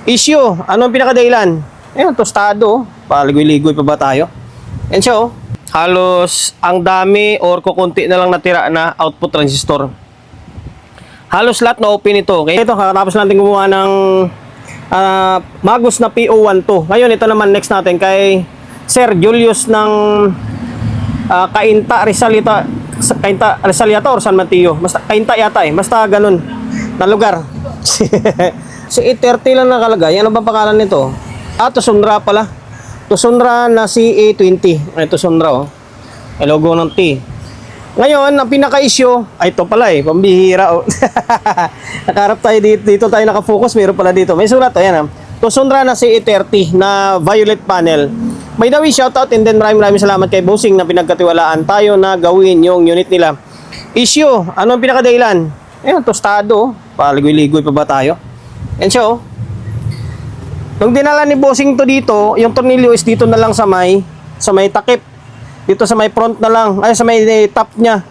Issue, anong pinakadahilan? Ayan, tostado. Paligoy-ligoy pa ba tayo? Yan siya, oh. Halos ang dami or kukunti na lang natira na output transistor. Halos lahat na open ito. Okay? Ito, kakatapos natin gumawa ng Magus na PO12. Ngayon, ito naman next natin kay Sir Julius ng Cainta Rizalita. Cainta Rizalita or San Mateo. Basta Cainta yata eh. Basta ganun na lugar. Si E30 lang nakalagay. Ano ba pangalan nito? Tusundra pala. Tusundra na CA20. Ay, Tusundra, oh. May logo ng T. Ngayon, ang pinaka-issue, ay ito pala eh, pambihira, oh. Nakarap tayo dito tayo nakafocus, meron pala dito. May sulat, ayan, Tusundra na CA30 na violet panel. By the way, shoutout and then maraming salamat kay Bossing na pinagkatiwalaan tayo na gawin yung unit nila. Issue, ano ang pinakadahilan? Ayan, tostado, paligoy-ligoy pa ba tayo? Yan siya, oh. Nung dinala ni Bossing to dito, yung tornilyo is dito na lang sa may takip. Dito sa may front na lang, ay sa may top niya.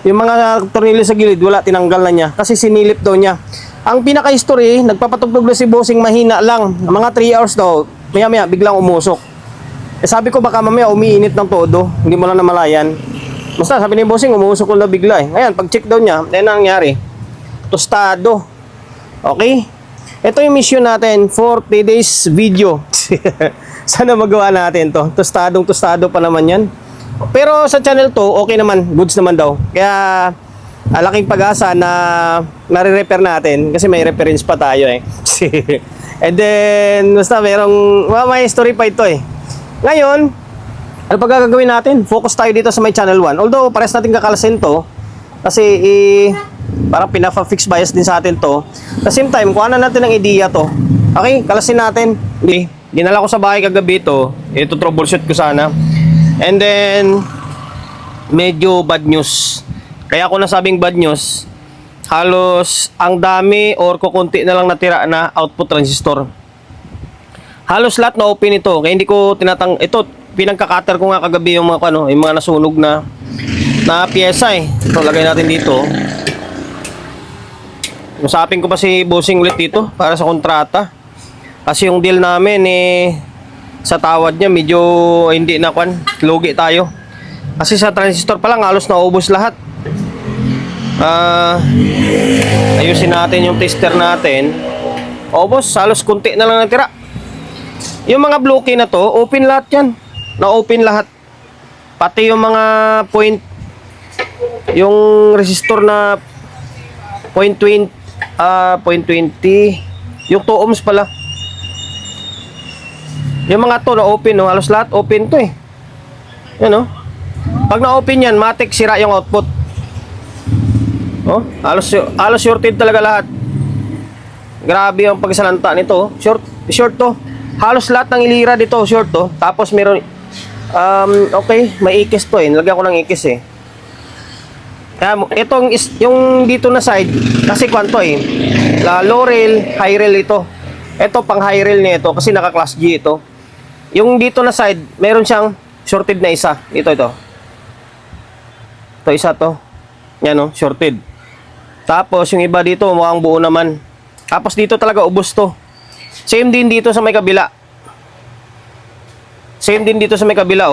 Yung mga tornilyo sa gilid, wala, tinanggal na niya. Kasi sinilip daw niya. Ang pinaka-history, nagpapatugtog na si Bossing mahina lang. Mga 3 hours daw, maya-maya, biglang umusok. Eh sabi ko baka mamaya umiinit ng todo, hindi mo lang namalayan. Basta sabi ni Bossing, umusok ko na bigla eh. Ngayon, pag-check daw niya, ano nangyari? Tostado. Okay? Ito yung mission natin for today's video. Sana magawa natin to. Tostado pa naman yan. Pero sa channel to, okay naman. Goods naman daw. Kaya, alaking pag-asa na nare-repair natin. Kasi may reference pa tayo eh. And then, basta merong, may story pa ito eh. Ngayon, ano pa gagawin natin? Focus tayo dito sa may channel 1. Although, pares natin kakalasin to. Kasi, parang pinafa-fix bias din sa atin to. At the same time, kuha na natin ang idea to. Okay, kalasin natin. Dinala ko sa bahay kagabi to. Ito troubleshoot ko sana. And then, medyo bad news. Kaya ako nasabing bad news, halos ang dami or kukunti na lang natira na output transistor. Halos lahat na open ito. Kaya hindi ko ito, pinagkakater ko nga kagabi yung mga, yung mga nasunog na pyesa eh. Ito, lagay natin dito. Usapin ko pa si Bossing ulit dito para sa kontrata. Kasi yung deal namin sa tawad niya medyo hindi na lugi tayo. Kasi sa transistor pa lang halos naubos lahat. Ayusin natin yung tester natin. Boss, halos kunti na lang natira. Yung mga blue key na to, open lahat yan. Na-open lahat. Pati yung mga point, yung resistor na 0.20, yung 2 ohms pala. Yung mga to na open, no? Halos lahat open to eh. Yan, no? Pag na-open yan, matik sira yung output. Oh, halos shorted talaga lahat. Grabe yung pagsalanta nito. Short to. Halos lahat ng ilira dito, short to. Tapos meron, okay, may ikis to eh. Nilagyan ko ng ikis eh. Kaya yung dito na side, kasi kwanto eh. Low rail, high rail ito. Ito pang high rail nito kasi naka class G ito. Yung dito na side, meron siyang shorted na isa. Ito. Ito isa to. Yan o, shorted. Tapos yung iba dito, mukhang buo naman. Tapos dito talaga ubos to. Same din dito sa may kabila.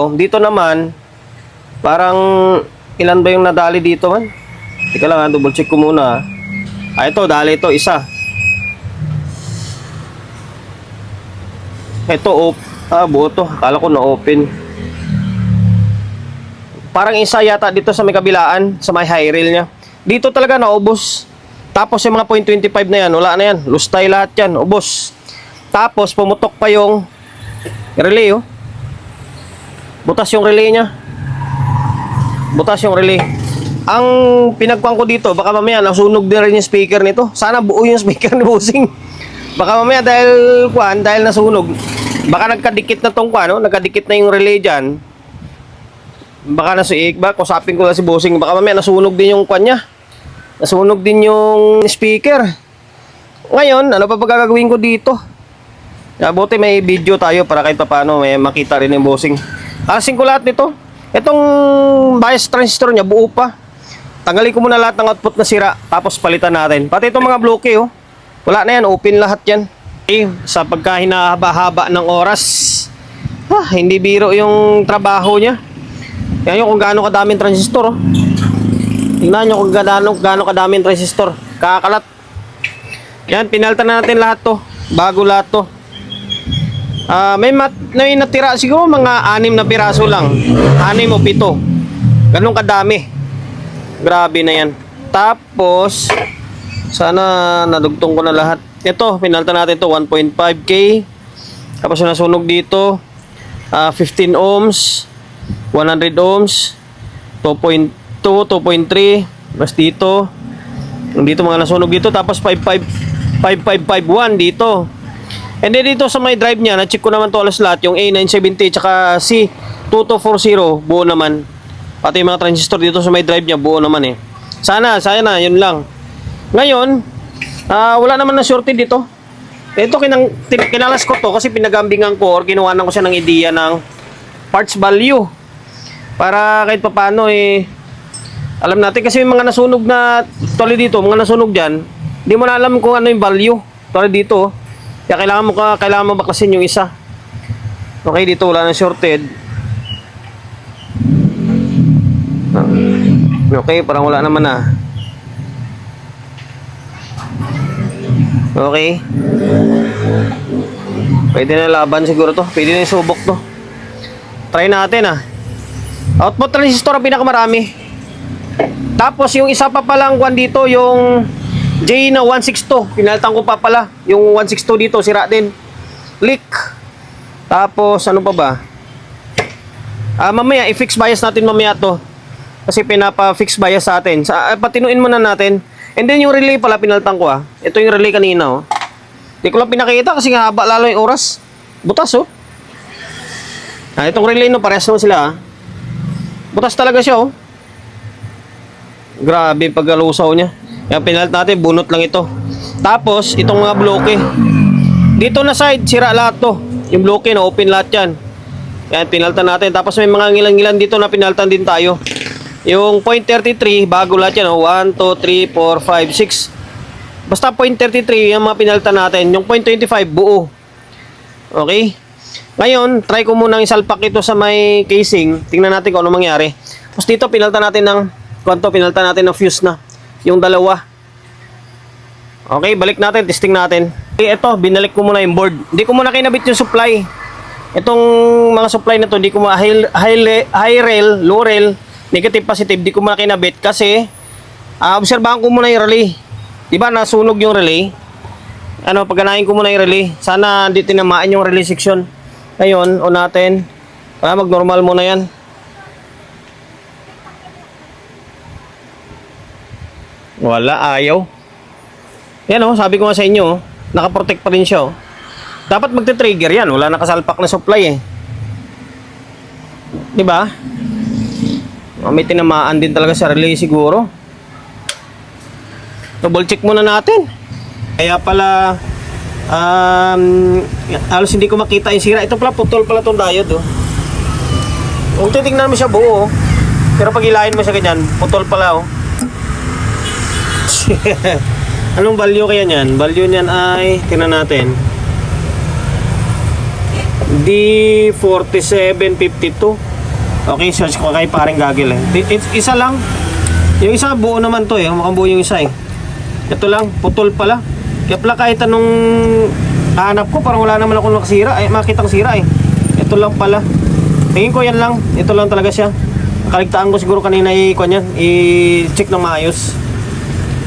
Oh. Dito naman, parang ilan ba yung nadali dito man? Teka lang double check ko muna. Ito, dali ito, isa. Ito, buo to. Akala ko na-open. Parang isa yata dito sa may kabilaan, sa may high rail niya. Dito talaga naubos. Tapos yung mga 0.25 na yan, wala na yan. Lustay lahat yan, ubos. Tapos pumutok pa yung relay, oh. Butas yung relay niya. Ang pinagkuhan ko dito, baka mamaya nasunog din rin yung speaker nito. Sana buo yung speaker ni Bossing. Baka mamaya dahil nasunog, baka nagkadikit na tong nagkadikit na yung relay dyan. Baka kusapin ko na si Bossing, baka mamaya nasunog din yung niya. Nasunog din yung speaker. Ngayon, ano pa gagawin ko dito? Buti may video tayo para kahit paano may makita rin yung Bossing. Alasin ko lahat nito. Itong bias transistor niya, buo pa. Tanggalin ko muna lahat ng output na sira, tapos palitan natin. Pati itong mga bloke, oh. Wala na yan, open lahat yan. Sa pagka hinahaba-haba ng oras, hindi biro yung trabaho niya. Yan yung kung gaano kadaming transistor. Tingnan nyo kung gaano kadaming transistor. Kakalat. Yan, pinaltan na natin lahat to. Bago lahat to. May natira siguro mga 6 na piraso lang. 6 o 7. Ganun kadami. Grabe na yan. Tapos, sana nadugtong ko na lahat. Ito, pinaltan natin to 1.5K. Tapos yung nasunog dito, 15 ohms, 100 ohms, 2.2, 2.3, mas dito. Yung dito mga nasunog dito. Tapos 5551 dito. And then dito sa may drive niya, na-check ko naman to alas lahat. Yung A970 tsaka C2240, buo naman. Pati yung mga transistor dito sa may drive niya, buo naman eh. Sana, yun lang. Ngayon, wala naman na shorted dito. Ito kinalas ko to kasi pinagambingan ko or kinuhanan ko siya ng ideya ng parts value. Para kahit papaano alam natin kasi yung mga nasunog na tuloy dito, mga nasunog diyan, hindi mo na alam kung ano yung value. Tuloy dito. Kaya kailangan mo baklasin yung isa. Okay, dito wala nang shorted. Okay, parang wala naman na. Okay. Pwede na laban siguro to. Pwede na subok to. Try natin Output transistor ang pinakamarami. Tapos yung isa pa palang kwan dito, yung J na 162. Pinalitan ko pa pala. Yung 162 dito, sira din. Leak. Tapos ano pa ba? Mamaya, i-fix bias natin mamaya to. Kasi pinapa-fix bias sa atin. Patinuin muna natin. And then yung relay pala pinalitan ko Ito yung relay kanina Di ko lang pinakita kasi nga haba lalo yung oras. Butas itong relay parehas naman sila Butas talaga siya Grabe pagkalusaw niya. Kaya pinalit natin, bunot lang ito. Tapos itong mga bloke. Dito na side, sira lahat to. Yung bloke na open lahat yan. Yan, pinalitan natin. Tapos may mga ngilan-ngilan dito na pinalitan din tayo. Yung 0.33, bago lahat yan. 1, 2, 3, 4, 5, 6. Basta 0.33, yung mga pinalitan natin. Yung 0.25, buo. Okay? Ngayon, try ko munang isalpak ito sa may casing. Tingnan natin kung ano mangyari. Tapos dito, pinalitan natin ng fuse na. Yung dalawa. Okay, balik natin. Testing natin. Ito, binalik ko muna yung board. Hindi ko muna kinabit yung supply. Itong mga supply na to, hindi ko muna high rail, low rail, negative positive, di ko muna kinabit kasi obserbahan ko muna yung relay. Diba nasunog yung relay? Pagganahin ko muna yung relay. Sana hindi tinamaan yung relay section. Ngayon, on natin. Para mag-normal muna yan. Wala, ayaw. Yan sabi ko nga sa inyo, nakaprotect pa rin siya Dapat magte-trigger yan. Wala nakasalpak na supply Diba? May tinamaan din talaga sa relay siguro. Double check muna natin. Kaya pala halos hindi ko makita yung sira. Ito pala, putol pala itong diode Kung titignan mo siya buo pero pag ilahin mo siya ganyan, putol pala Anong value kaya niyan? Value niyan ay, tingnan natin, D4752. Okay, search ko kay paring gagil Isa lang. Yung isa buo naman to mukhang buo yung isa Ito lang, putol pala. Kaya pala kahit anong hanap ko, parang wala naman ako nakasira makitang sira Ito lang pala. Tingin ko yan lang. Ito lang talaga siya. Nakaligtaan ko siguro kanina i-check ng maayos.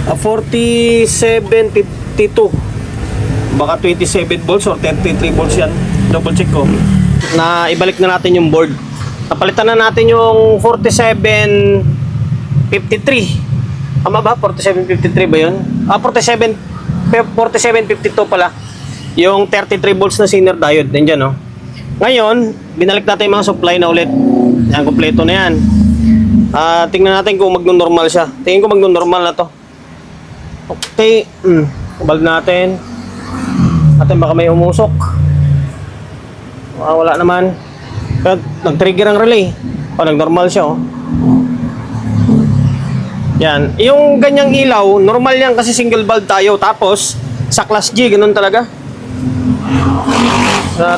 4752. Baka 27 volts or 33 volts yan. Double check ko. Na ibalik na natin yung board. Napalitan na natin yung 4753. Tama ba? 4753 ba yun? 4752 pala. Yung 33 volts na Zener diode. Nandiyan Ngayon, binalik natin yung mga supply na ulit. Yan, kompleto na yan. Tingnan natin kung magno-normal siya. Tingin ko magno-normal na to. Okay. Balik natin. Baka may umusok. Wala naman. Pero nag-trigger ang relay. Nag-normal siya Yan. Yung ganyang ilaw, normal yan kasi single bulb tayo. Tapos, sa class G, ganun talaga.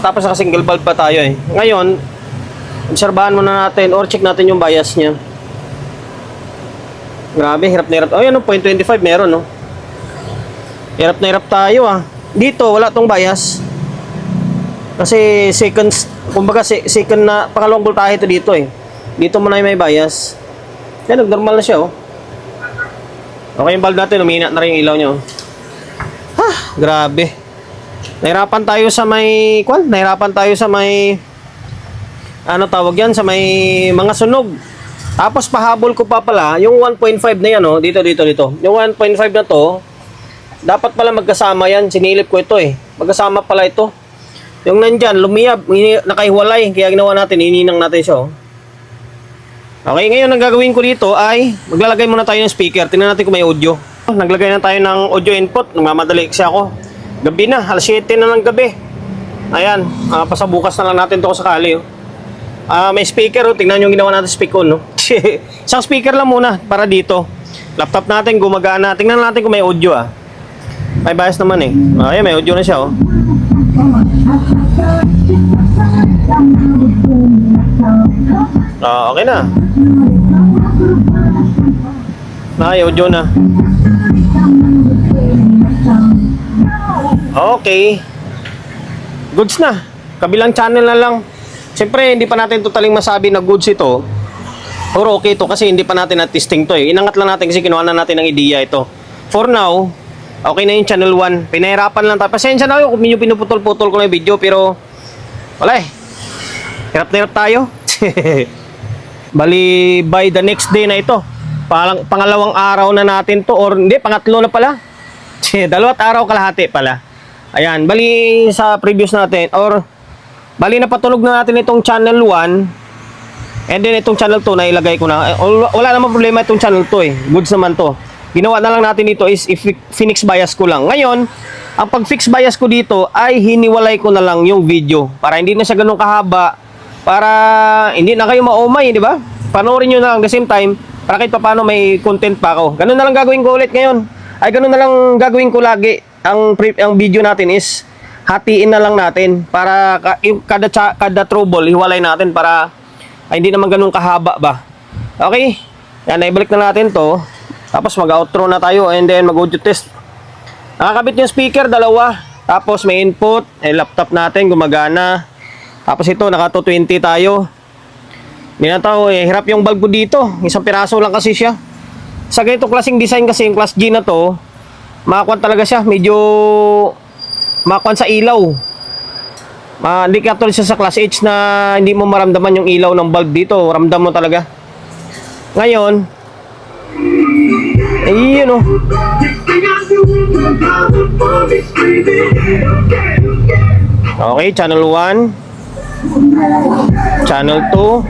Tapos naka single valve pa tayo eh. Ngayon, obserbahan muna natin or check natin yung bias niya. Grabe, hirap na hirap. Oh, yan, 0.25 meron, no? Hirap na hirap tayo, ah. Dito, wala tong bias. Kasi seconds, kumbaga second na, pangalawang voltahe ito dito, eh. Dito muna yung may bias. Yan, nag-normal na siya, oh. Okay, yung valve natin, lumina na rin yung ilaw niya, oh. Grabe. Nahirapan tayo sa may, nahirapan tayo sa may, ano tawag yan, sa may mga sunog. Tapos pahabol ko pa pala, yung 1.5 na yan, oh, dito. Yung 1.5 na to, dapat pala magkasama yan. Sinilip ko ito eh. Magkasama pala ito. Yung nandyan, lumiyab, nakahiwalay. Kaya ginawa natin, ininang natin siya, oh. Okay, ngayon ang gagawin ko dito ay, maglalagay muna tayo ng speaker. Tingnan natin kung may audio. Naglagay na tayo ng audio input. Nagmamadali kasi ako. Gabi na, alas 7 na ng gabi. Ayan, pasabukas na lang natin ito sakali, oh. May speaker, oh. Tingnan yung ginawa natin speak on, no? Isang speaker lang muna para dito. Laptop natin gumagana. Tingnan natin kung may audio, ah. May bias naman eh. Ayan, may audio na siya, oh. Okay na. May audio na. Okay. Goods na. Kabilang channel na lang. Siyempre, hindi pa natin totaling masabi na goods ito. Or okay ito kasi hindi pa natin na-testing to eh. Inangat lang natin kasi kinuha na natin ng idea ito. For now, okay na yung channel 1. Pinahirapan lang tayo. Pasensya na kayo kung medyo pinuputol-putol ko na yung video pero wala eh. Hirap na hirap tayo. Bali, by the next day na ito. Pangalawang araw na natin to or hindi, pangatlo na pala. 2 araw kalahati pala. Ayan, bali sa previous natin or bali napatulog na natin itong channel 1. And then itong channel 2 na ilagay ko na. Wala namang problema itong channel 2 eh. Goods naman to. Ginawa na lang natin dito is Phoenix bias ko lang. Ngayon, ang pag-fix bias ko dito ay hiniwalay ko na lang yung video para hindi na siya ganun kahaba. Para hindi na kayo maumay, di ba? Panoorin nyo na lang the same time para kahit paano may content pa ako. Ganun na lang gagawin ko ulit ngayon. Ay ganun na lang gagawin ko lagi. Ang video natin is hatiin na lang natin para kada trouble hiwalay natin para ay hindi naman ganun kahaba ba. Okay? Yan, naibalik na natin to. Tapos mag-outro na tayo and then mag-audio test. Nakakabit yung speaker, 2. Tapos may input, laptop natin gumagana. Tapos ito, naka 220 tayo. Hindi na tao, hirap yung bulb ko dito. Isang piraso lang kasi siya. Sa ganitong klaseng design kasi, yung class G na to, makakuan talaga siya. Medyo makakuan sa ilaw. Hindi katulad siya sa class H na hindi mo maramdaman yung ilaw ng bulb dito. Ramdam mo talaga. Ngayon, ayun oh. Okay, channel 1. Channel 2.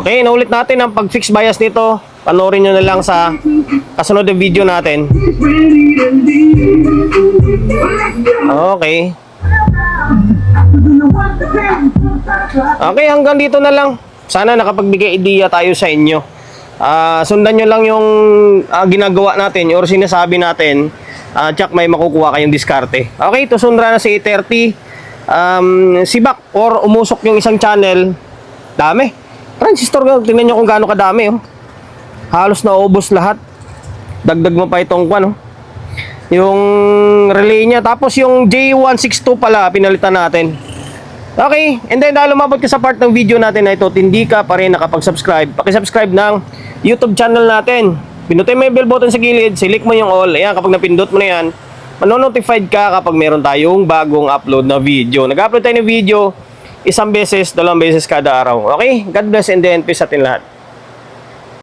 Okay, naulit natin ang pag-fix bias nito. Panoorin nyo na lang sa kasunod na video natin. Okay. Okay, hanggang dito na lang. Sana nakapagbigay idea tayo sa inyo. Sundan nyo lang yung ginagawa natin or sinasabi natin. Tsak may makukuha kayong diskarte. Okay, tusundra na si E30. Sibak or umusok yung isang channel. Dami. Transistor, tingnan nyo kung gaano kadami. Oh. Halos naubos lahat. Dagdag mo pa itong kwan. Oh. Yung relay niya. Tapos yung J162 pala, pinalitan natin. Okay, and then dahil lumabot ka sa part ng video natin na ito at hindi ka pa rin nakapag-subscribe, pakisubscribe ng YouTube channel natin. Pinutin mo yung bell button sa gilid, select mo yung all. Ayan, kapag napindot mo na yan, manonotified ka kapag meron tayong bagong upload na video. Nag-upload tayo ng video, 1 beses, 2 beses kada araw. Okay? God bless and then peace sa atin lahat.